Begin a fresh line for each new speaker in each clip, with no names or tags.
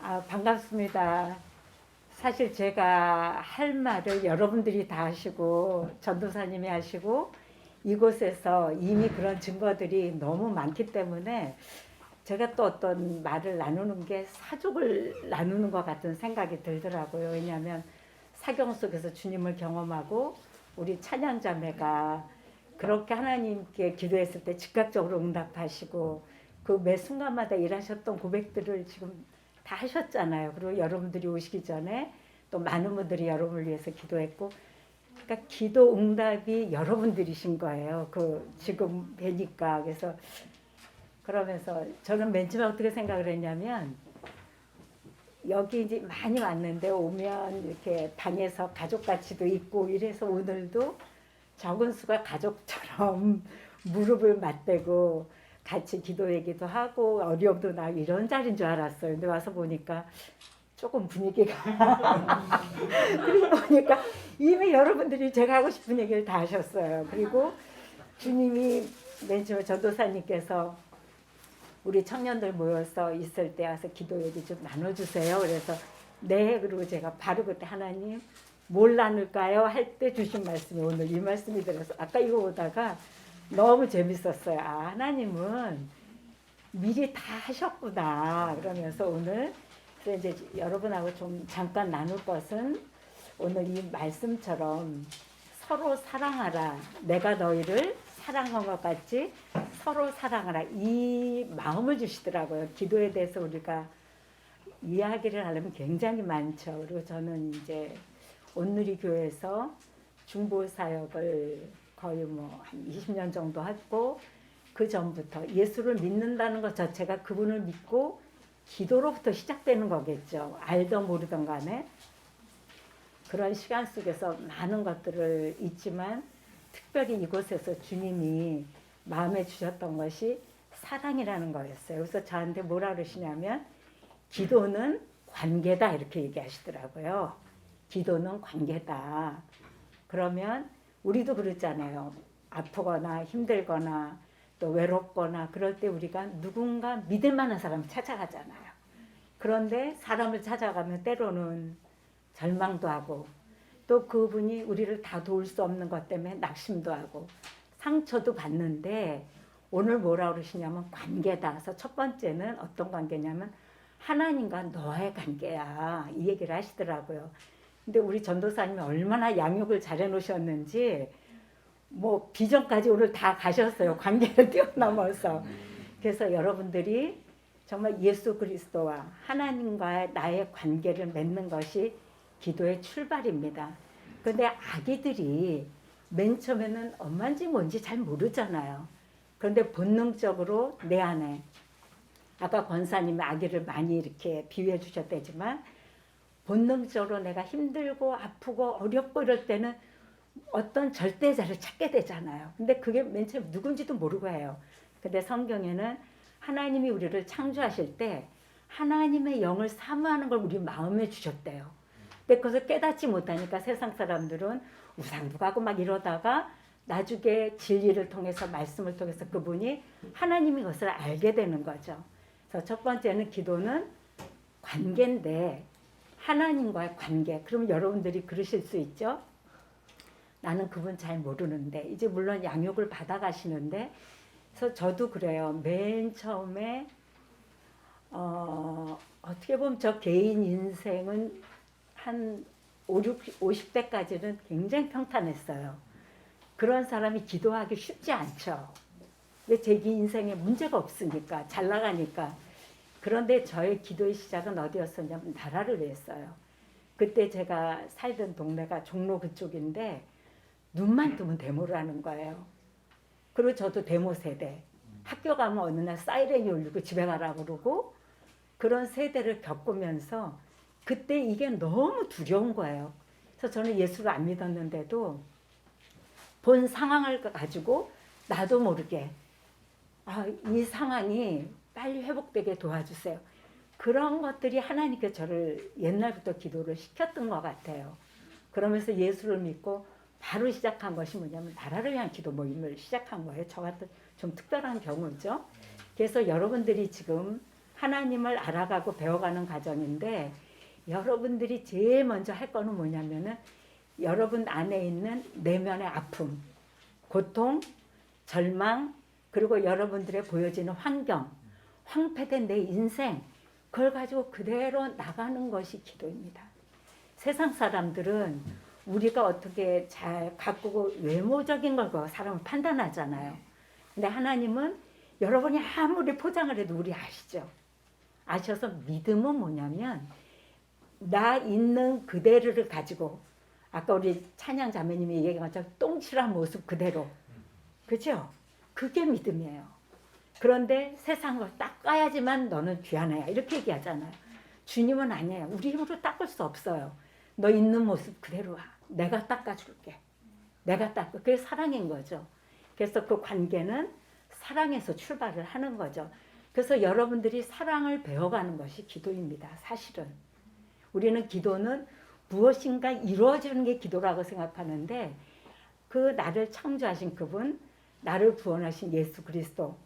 반갑습니다. 사실 제가 할 말을 여러분들이 다 하시고 전도사님이 하시고 이곳에서 이미 그런 증거들이 너무 많기 때문에 제가 또 어떤 말을 나누는 게 사족을 나누는 것 같은 생각이 들더라고요. 왜냐하면 사경 속에서 주님을 경험하고 우리 찬양자매가 그렇게 하나님께 기도했을 때 즉각적으로 응답하시고 그 매 순간마다 일하셨던 고백들을 지금 다 하셨잖아요. 그리고 여러분들이 오시기 전에 또 많은 분들이 여러분을 위해서 기도했고, 그러니까 기도 응답이 여러분들이신 거예요. 그 지금 뵈니까. 그래서 그러면서 저는 맨 처음에 어떻게 생각을 했냐면, 여기 이제 많이 왔는데 오면 이렇게 방에서 가족같이도 있고 이래서 오늘도 적은 수가 가족처럼 무릎을 맞대고 같이 기도 얘기도 하고 어려움도 나고 이런 자리인 줄 알았어요. 근데 와서 보니까 조금 분위기가 그리고 보니까 이미 여러분들이 제가 하고 싶은 얘기를 다 하셨어요. 그리고 주님이 맨 처음에 전도사님께서 우리 청년들 모여서 있을 때 와서 기도 얘기 좀 나눠주세요. 그래서 네. 그리고 제가 바로 그때 하나님 뭘 나눌까요? 할 때 주신 말씀이 오늘 이 말씀이 들어서 아까 이거 보다가 너무 재밌었어요. 하나님은 미리 다 하셨구나. 그러면서 오늘 이제 여러분하고 좀 잠깐 나눌 것은 오늘 이 말씀처럼 서로 사랑하라. 내가 너희를 사랑한 것 같이 서로 사랑하라. 이 마음을 주시더라고요. 기도에 대해서 우리가 이야기를 하려면 굉장히 많죠. 그리고 저는 이제 온누리 교회에서 중보 사역을 거의 한 20년 정도 했고, 그 전부터 예수를 믿는다는 것 자체가 그분을 믿고 기도로부터 시작되는 거겠죠. 알던 모르던 간에. 그런 시간 속에서 많은 것들을 잊지만 특별히 이곳에서 주님이 마음에 주셨던 것이 사랑이라는 거였어요. 그래서 저한테 뭐라 그러시냐면 기도는 관계다 이렇게 얘기하시더라고요. 기도는 관계다. 그러면 우리도 그렇잖아요. 아프거나 힘들거나 또 외롭거나 그럴 때 우리가 누군가 믿을 만한 사람을 찾아가잖아요. 그런데 사람을 찾아가면 때로는 절망도 하고 또 그분이 우리를 다 도울 수 없는 것 때문에 낙심도 하고 상처도 받는데 오늘 뭐라 그러시냐면 관계다. 그래서 첫 번째는 어떤 관계냐면 하나님과 너의 관계야. 이 얘기를 하시더라고요. 근데 우리 전도사님이 얼마나 양육을 잘 해놓으셨는지 뭐 비전까지 오늘 다 가셨어요. 관계를 뛰어넘어서. 그래서 여러분들이 정말 예수 그리스도와 하나님과의 나의 관계를 맺는 것이 기도의 출발입니다. 그런데 아기들이 맨 처음에는 엄마인지 뭔지 잘 모르잖아요. 그런데 본능적으로 내 안에 아까 권사님이 아기를 많이 이렇게 비유해 주셨다지만 본능적으로 내가 힘들고 아프고 어렵고 이럴 때는 어떤 절대자를 찾게 되잖아요. 근데 그게 맨 처음 누군지도 모르고 해요. 근데 성경에는 하나님이 우리를 창조하실 때 하나님의 영을 사모하는 걸 우리 마음에 주셨대요. 근데 그것을 깨닫지 못하니까 세상 사람들은 우상도 가고 막 이러다가 나중에 진리를 통해서 말씀을 통해서 그분이 하나님이 그것을 알게 되는 거죠. 그래서 첫 번째는 기도는 관계인데 하나님과의 관계. 그럼 여러분들이 그러실 수 있죠. 나는 그분 잘 모르는데 이제 물론 양육을 받아가시는데 그래서 저도 그래요. 맨 처음에 어떻게 보면 저 개인 인생은 한 50대까지는 굉장히 평탄했어요. 그런 사람이 기도하기 쉽지 않죠. 왜 제 인생에 문제가 없으니까 잘 나가니까. 그런데 저의 기도의 시작은 어디였었냐면 나라를 위했어요. 그때 제가 살던 동네가 종로 그쪽인데 눈만 뜨면 데모를 하는 거예요. 그리고 저도 데모 세대. 학교 가면 어느 날 사이렌이 울리고 집에 가라고 그러고 그런 세대를 겪으면서 그때 이게 너무 두려운 거예요. 그래서 저는 예수를 안 믿었는데도 본 상황을 가지고 나도 모르게 이 상황이 빨리 회복되게 도와주세요. 그런 것들이 하나님께 저를 옛날부터 기도를 시켰던 것 같아요. 그러면서 예수를 믿고 바로 시작한 것이 뭐냐면 나라를 위한 기도 모임을 시작한 거예요. 저 같은 좀 특별한 경우죠. 그래서 여러분들이 지금 하나님을 알아가고 배워가는 과정인데 여러분들이 제일 먼저 할 거는 뭐냐면은 여러분 안에 있는 내면의 아픔, 고통, 절망, 그리고 여러분들의 보여지는 환경, 황폐된 내 인생, 그걸 가지고 그대로 나가는 것이 기도입니다. 세상 사람들은 우리가 어떻게 잘 가꾸고 외모적인 걸 사람을 판단하잖아요. 근데 하나님은 여러분이 아무리 포장을 해도 우리 아시죠? 아셔서 믿음은 뭐냐면 나 있는 그대로를 가지고 아까 우리 찬양 자매님이 얘기한 것처럼 똥칠한 모습 그대로, 그죠? 그게 믿음이에요. 그런데 세상을 닦아야지만 너는 귀한 애야 이렇게 얘기하잖아요. 주님은 아니에요. 우리 힘으로 닦을 수 없어요. 너 있는 모습 그대로 와. 내가 닦아줄게. 내가 닦아. 그게 사랑인 거죠. 그래서 그 관계는 사랑에서 출발을 하는 거죠. 그래서 여러분들이 사랑을 배워가는 것이 기도입니다. 사실은 우리는 기도는 무엇인가 이루어지는 게 기도라고 생각하는데 그 나를 창조하신 그분, 나를 구원하신 예수 그리스도,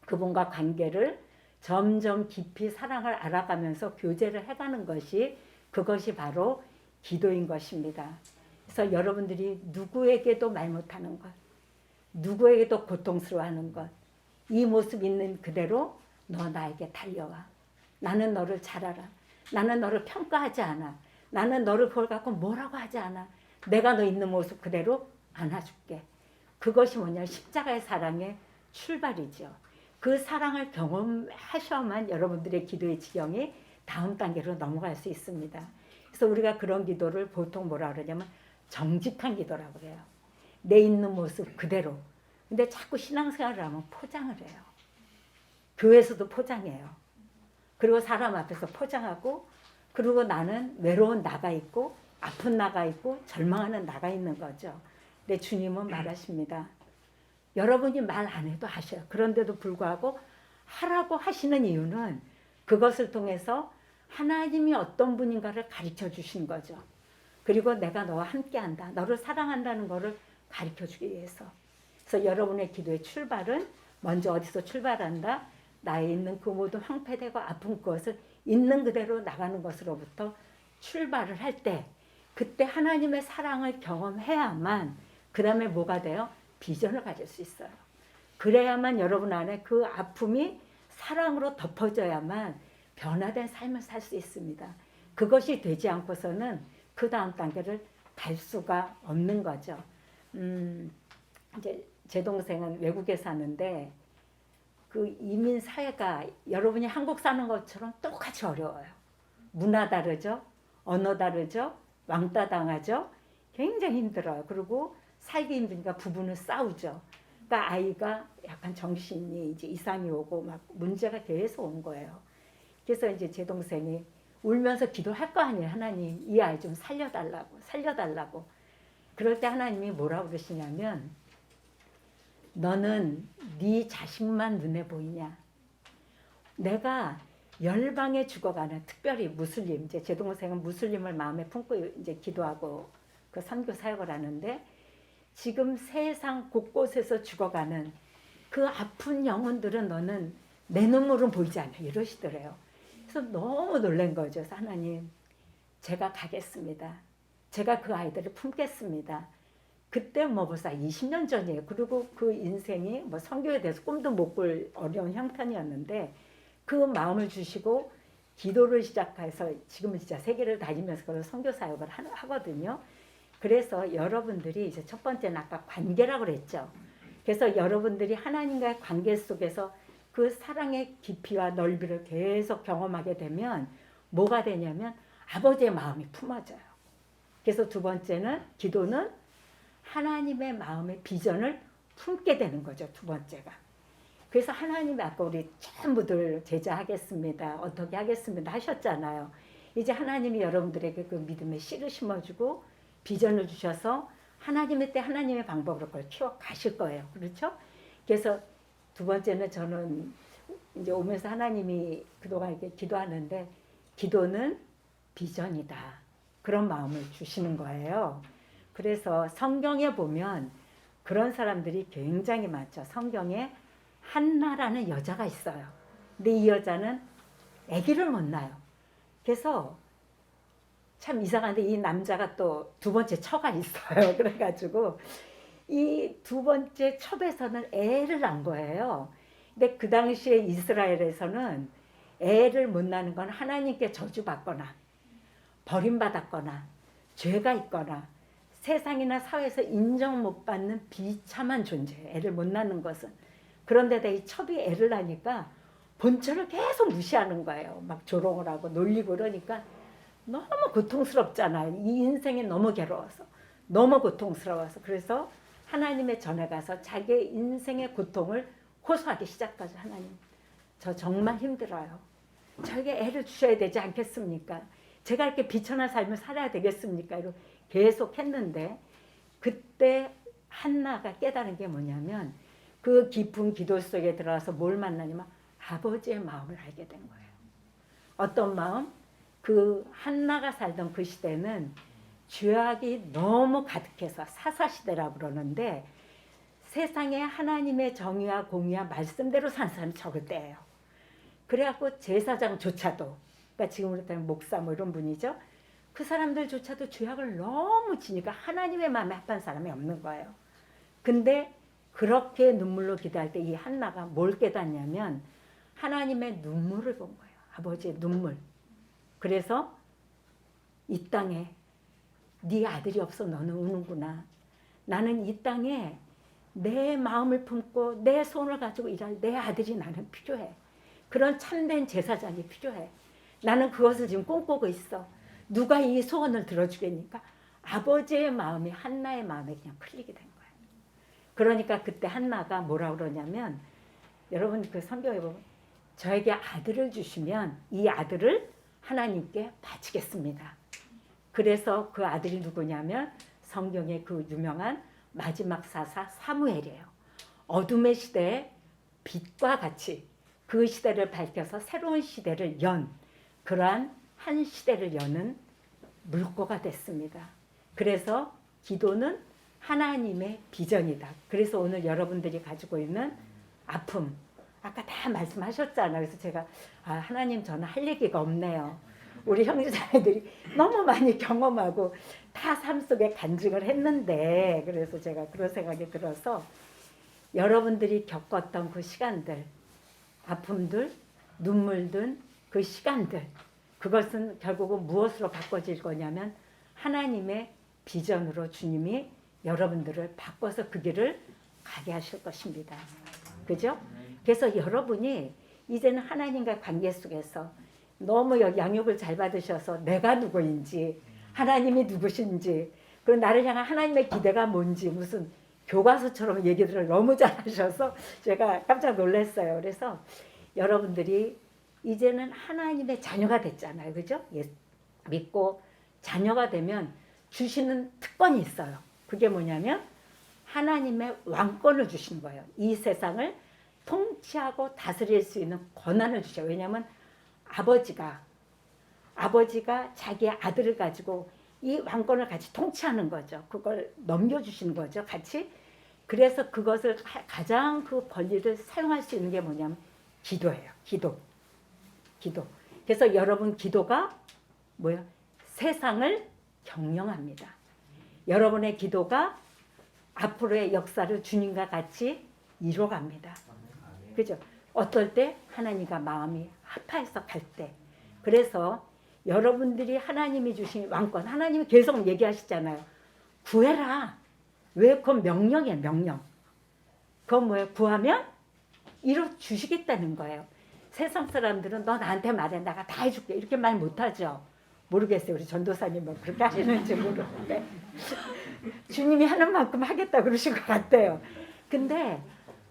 그분과 관계를 점점 깊이 사랑을 알아가면서 교제를 해가는 것이 그것이 바로 기도인 것입니다. 그래서 여러분들이 누구에게도 말 못하는 것, 누구에게도 고통스러워하는 것, 이 모습 있는 그대로 너 나에게 달려와. 나는 너를 잘 알아. 나는 너를 평가하지 않아. 나는 너를 그걸 갖고 뭐라고 하지 않아. 내가 너 있는 모습 그대로 안아줄게. 그것이 뭐냐, 십자가의 사랑의 출발이죠. 그 사랑을 경험하셔야만 여러분들의 기도의 지경이 다음 단계로 넘어갈 수 있습니다. 그래서 우리가 그런 기도를 보통 뭐라 그러냐면 정직한 기도라고 그래요. 내 있는 모습 그대로. 근데 자꾸 신앙생활을 하면 포장을 해요. 교회에서도 포장해요. 그리고 사람 앞에서 포장하고, 그리고 나는 외로운 나가 있고 아픈 나가 있고 절망하는 나가 있는 거죠. 근데 주님은 말하십니다. 여러분이 말 안 해도 하셔요. 그런데도 불구하고 하라고 하시는 이유는 그것을 통해서 하나님이 어떤 분인가를 가르쳐 주신 거죠. 그리고 내가 너와 함께한다. 너를 사랑한다는 것을 가르쳐 주기 위해서. 그래서 여러분의 기도의 출발은 먼저 어디서 출발한다? 나에 있는 그 모든 황폐되고 아픈 것을 있는 그대로 나가는 것으로부터 출발을 할 때, 그때 하나님의 사랑을 경험해야만 그 다음에 뭐가 돼요? 비전을 가질 수 있어요. 그래야만 여러분 안에 그 아픔이 사랑으로 덮어져야만 변화된 삶을 살 수 있습니다. 그것이 되지 않고서는 그 다음 단계를 갈 수가 없는 거죠. 이제 제 동생은 외국에 사는데 그 이민 사회가 여러분이 한국 사는 것처럼 똑같이 어려워요. 문화 다르죠, 언어 다르죠, 왕따 당하죠. 굉장히 힘들어요. 그리고 살기 힘드니까 부부는 싸우죠. 그러니까 아이가 약간 정신이 이제 이상이 오고 막 문제가 계속 온 거예요. 그래서 이제 제 동생이 울면서 기도할 거 아니에요. 하나님, 이 아이 좀 살려달라고, 살려달라고. 그럴 때 하나님이 뭐라고 그러시냐면, 너는 네 자식만 눈에 보이냐? 내가 열방에 죽어가는, 특별히 무슬림, 이제 제 동생은 무슬림을 마음에 품고 이제 기도하고 그 선교 사역을 하는데, 지금 세상 곳곳에서 죽어가는 그 아픈 영혼들은 너는 내 눈물은 보이지 않냐 이러시더래요. 그래서 너무 놀란 거죠. 그래서 하나님, 제가 가겠습니다. 제가 그 아이들을 품겠습니다. 그때 뭐 벌써 20년 전이에요. 그리고 그 인생이 뭐 선교에 대해서 꿈도 못 꿀 어려운 형편이었는데 그 마음을 주시고 기도를 시작해서 지금은 진짜 세계를 다니면서 그런 선교 사역을 하거든요. 그래서 여러분들이 이제 첫 번째는 아까 관계라고 그랬죠. 그래서 여러분들이 하나님과의 관계 속에서 그 사랑의 깊이와 넓이를 계속 경험하게 되면 뭐가 되냐면 아버지의 마음이 품어져요. 그래서 두 번째는 기도는 하나님의 마음의 비전을 품게 되는 거죠. 두 번째가. 그래서 하나님이 아까 우리 전부들 제자하겠습니다, 어떻게 하겠습니다 하셨잖아요. 이제 하나님이 여러분들에게 그 믿음의 씨를 심어주고 비전을 주셔서 하나님의 때 하나님의 방법으로 그걸 키워 가실 거예요. 그렇죠? 그래서 두 번째는 저는 이제 오면서 하나님이 그동안 이렇게 기도하는데 기도는 비전이다. 그런 마음을 주시는 거예요. 그래서 성경에 보면 그런 사람들이 굉장히 많죠. 성경에 한나라는 여자가 있어요. 근데 이 여자는 아기를 못 낳아요. 그래서 참 이상한데 이 남자가 또 두 번째 처가 있어요. 그래가지고 이 두 번째 첩에서는 애를 낳은 거예요. 근데 그 당시에 이스라엘에서는 애를 못 낳는 건 하나님께 저주받거나 버림받았거나 죄가 있거나 세상이나 사회에서 인정 못 받는 비참한 존재예요. 애를 못 낳는 것은. 그런데다 이 첩이 애를 낳으니까 본처를 계속 무시하는 거예요. 막 조롱을 하고 놀리고 그러니까 너무 고통스럽잖아요. 이 인생이 너무 괴로워서. 너무 고통스러워서. 그래서 하나님의 전에 가서 자기의 인생의 고통을 호소하기 시작하죠. 하나님, 저 정말 힘들어요. 저에게 애를 주셔야 되지 않겠습니까? 제가 이렇게 비천한 삶을 살아야 되겠습니까? 이렇게 계속 했는데 그때 한나가 깨달은 게 뭐냐면 그 깊은 기도 속에 들어가서 뭘 만나냐면 아버지의 마음을 알게 된 거예요. 어떤 마음? 그 한나가 살던 그 시대는 죄악이 너무 가득해서 사사시대라고 그러는데 세상에 하나님의 정의와 공의와 말씀대로 산 사람이 적을 때예요. 그래갖고 제사장조차도, 그러니까 지금으로 따지면 목사 뭐 이런 분이죠. 그 사람들조차도 죄악을 너무 지니까 하나님의 마음에 합한 사람이 없는 거예요. 근데 그렇게 눈물로 기도할 때 이 한나가 뭘 깨닫냐면 하나님의 눈물을 본 거예요. 아버지의 눈물. 그래서 이 땅에 네 아들이 없어 너는 우는구나. 나는 이 땅에 내 마음을 품고 내 손을 가지고 일할 내 아들이 나는 필요해. 그런 참된 제사장이 필요해. 나는 그것을 지금 꿈꾸고 있어. 누가 이 소원을 들어주겠니까? 아버지의 마음이 한나의 마음에 그냥 풀리게 된 거예요. 그러니까 그때 한나가 뭐라고 그러냐면 여러분 그 성경에 보면 저에게 아들을 주시면 이 아들을 하나님께 바치겠습니다. 그래서 그 아들이 누구냐면 성경의 그 유명한 마지막 사사 사무엘이에요. 어둠의 시대에 빛과 같이 그 시대를 밝혀서 새로운 시대를 연 그러한 한 시대를 여는 물꼬가 됐습니다. 그래서 기도는 하나님의 비전이다. 그래서 오늘 여러분들이 가지고 있는 아픔 아까 다 말씀하셨잖아요. 그래서 제가 하나님 저는 할 얘기가 없네요. 우리 형제자매들이 너무 많이 경험하고 다 삶 속에 간증을 했는데 그래서 제가 그런 생각이 들어서 여러분들이 겪었던 그 시간들 아픔들 눈물들 그 시간들 그것은 결국은 무엇으로 바꿔질 거냐면 하나님의 비전으로 주님이 여러분들을 바꿔서 그 길을 가게 하실 것입니다. 그죠? 그래서 여러분이 이제는 하나님과 관계 속에서 너무 양육을 잘 받으셔서 내가 누구인지 하나님이 누구신지 그리고 나를 향한 하나님의 기대가 뭔지 무슨 교과서처럼 얘기들을 너무 잘하셔서 제가 깜짝 놀랐어요. 그래서 여러분들이 이제는 하나님의 자녀가 됐잖아요. 그죠? 믿고 자녀가 되면 주시는 특권이 있어요. 그게 뭐냐면 하나님의 왕권을 주신 거예요. 이 세상을 통치하고 다스릴 수 있는 권한을 주셔요. 왜냐하면 아버지가 자기의 아들을 가지고 이 왕권을 같이 통치하는 거죠. 그걸 넘겨주시는 거죠. 같이. 그래서 그것을 가장 그 권리를 사용할 수 있는 게 뭐냐면 기도예요. 기도. 그래서 여러분 기도가 뭐예요? 세상을 경영합니다. 여러분의 기도가 앞으로의 역사를 주님과 같이 이뤄갑니다. 그죠? 어떨 때 하나님과 마음이 합해서 갈 때. 그래서 여러분들이 하나님이 주신 왕권, 하나님이 계속 얘기하시잖아요. 구해라. 왜? 그건 명령이에요. 명령. 그건 뭐예요? 구하면 이뤄 주시겠다는 거예요. 세상 사람들은 너 나한테 말해. 내가 다 해줄게. 이렇게 말 못하죠. 모르겠어요. 우리 전도사님 뭐 그렇게 하시는지 모르는데. 주님이 하는 만큼 하겠다 그러신 것 같아요. 근데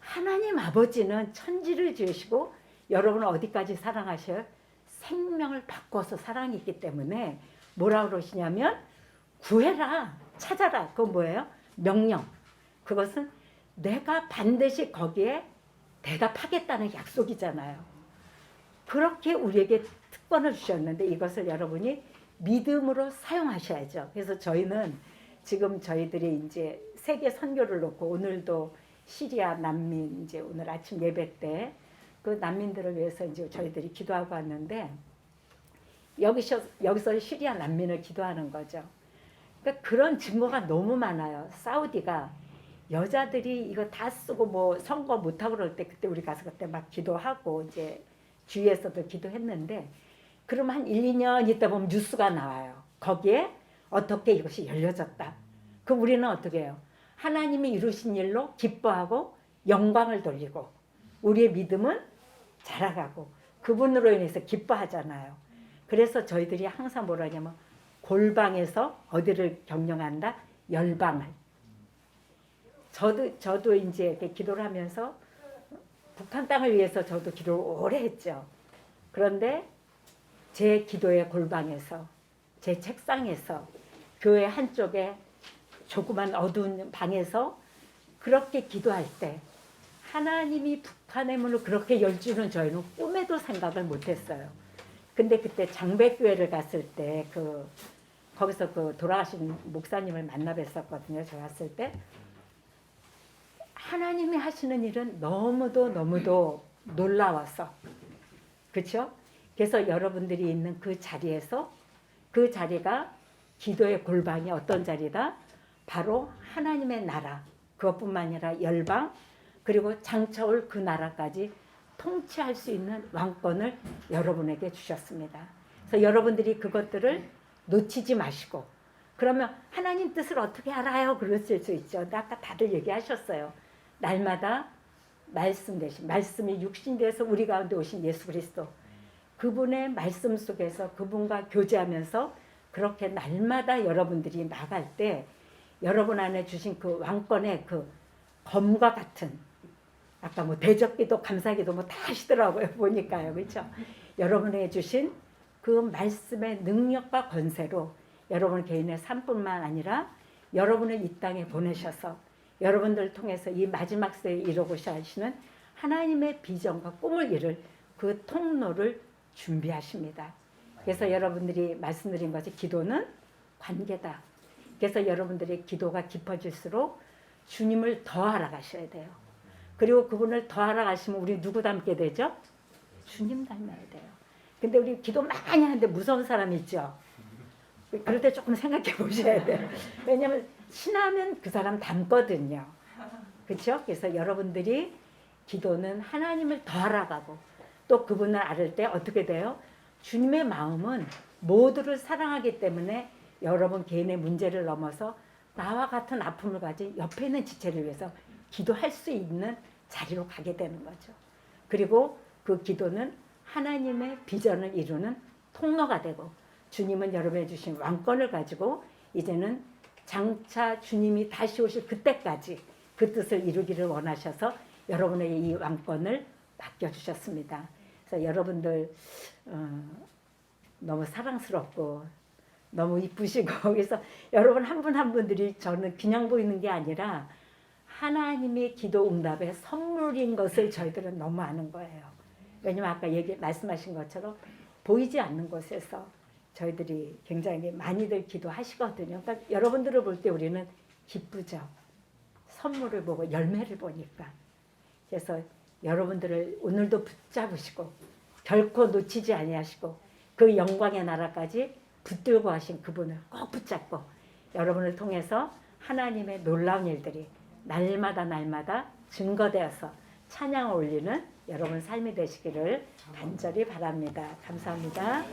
하나님 아버지는 천지를 지으시고 여러분을 어디까지 사랑하셔요? 생명을 바꿔서 사랑이 있기 때문에 뭐라 그러시냐면 구해라. 찾아라. 그건 뭐예요? 명령. 그것은 내가 반드시 거기에 대답하겠다는 약속이잖아요. 그렇게 우리에게 특권을 주셨는데 이것을 여러분이 믿음으로 사용하셔야죠. 그래서 저희는 지금 저희들이 이제 세계 선교를 놓고 오늘도 시리아 난민 이제 오늘 아침 예배 때 그 난민들을 위해서 이제 저희들이 기도하고 왔는데 여기서 시리아 난민을 기도하는 거죠. 그러니까 그런 증거가 너무 많아요. 사우디가 여자들이 이거 다 쓰고 뭐 선거 못하고 그럴 때 그때 우리 가서 그때 막 기도하고 이제 주위에서도 기도했는데 그러면 한 1, 2년 있다 보면 뉴스가 나와요. 거기에 어떻게 이것이 열려졌다. 그럼 우리는 어떻게 해요? 하나님이 이루신 일로 기뻐하고 영광을 돌리고 우리의 믿음은 자라가고 그분으로 인해서 기뻐하잖아요. 그래서 저희들이 항상 뭐라 하냐면 골방에서 어디를 경영한다? 열방을. 저도 이제 이렇게 기도를 하면서 북한 땅을 위해서 저도 기도를 오래 했죠. 그런데 제 기도의 골방에서 제 책상에서 교회 한쪽에 조그만 어두운 방에서 그렇게 기도할 때 하나님이 북한의 문을 그렇게 열 줄은 저희는 꿈에도 생각을 못했어요. 근데 그때 장백교회를 갔을 때 거기서 그 돌아가신 목사님을 만나 뵀었거든요. 저 갔을 때 하나님이 하시는 일은 너무도 놀라워서 그렇죠? 그래서 여러분들이 있는 그 자리에서 그 자리가 기도의 골방이 어떤 자리다? 바로 하나님의 나라 그것뿐만 아니라 열방 그리고 장차올 그 나라까지 통치할 수 있는 왕권을 여러분에게 주셨습니다. 그래서 여러분들이 그것들을 놓치지 마시고 그러면 하나님 뜻을 어떻게 알아요? 그랬을 수 있죠. 근데 아까 다들 얘기하셨어요. 날마다 말씀 대신 말씀이 육신 돼서 우리 가운데 오신 예수 그리스도 그분의 말씀 속에서 그분과 교제하면서 그렇게 날마다 여러분들이 나갈 때 여러분 안에 주신 그 왕권의 그 검과 같은 아까 뭐 대적기도 감사기도 뭐 다 하시더라고요. 보니까요. 그렇죠? 여러분에게 주신 그 말씀의 능력과 권세로 여러분 개인의 삶뿐만 아니라 여러분을 이 땅에 보내셔서 여러분들을 통해서 이 마지막 세에 이루고자 하시는 하나님의 비전과 꿈을 이룰 그 통로를 준비하십니다. 그래서 여러분들이 말씀드린 것이 기도는 관계다. 그래서 여러분들의 기도가 깊어질수록 주님을 더 알아가셔야 돼요. 그리고 그분을 더 알아가시면 우리 누구 닮게 되죠? 주님 닮아야 돼요. 근데 우리 기도 많이 하는데 무서운 사람 있죠? 그럴 때 조금 생각해 보셔야 돼요. 왜냐하면 신하면 그 사람 닮거든요. 그렇죠? 그래서 여러분들이 기도는 하나님을 더 알아가고 또 그분을 알을 때 어떻게 돼요? 주님의 마음은 모두를 사랑하기 때문에 여러분 개인의 문제를 넘어서 나와 같은 아픔을 가진 옆에 있는 지체를 위해서 기도할 수 있는 자리로 가게 되는 거죠. 그리고 그 기도는 하나님의 비전을 이루는 통로가 되고 주님은 여러분이 주신 왕권을 가지고 이제는 장차 주님이 다시 오실 그때까지 그 뜻을 이루기를 원하셔서 여러분에게 이 왕권을 맡겨주셨습니다. 그래서 여러분들 너무 사랑스럽고 너무 이쁘시고 그래서 여러분 한 분 한 분들이 저는 그냥 보이는 게 아니라 하나님의 기도 응답의 선물인 것을 저희들은 너무 아는 거예요. 왜냐면 아까 말씀하신 것처럼 보이지 않는 곳에서 저희들이 굉장히 많이들 기도하시거든요. 그러니까 여러분들을 볼 때 우리는 기쁘죠. 선물을 보고 열매를 보니까. 그래서 여러분들을 오늘도 붙잡으시고 결코 놓치지 아니하시고 그 영광의 나라까지 붙들고 하신 그분을 꼭 붙잡고 여러분을 통해서 하나님의 놀라운 일들이 날마다 증거되어서 찬양을 올리는 여러분 삶이 되시기를 간절히 바랍니다. 감사합니다.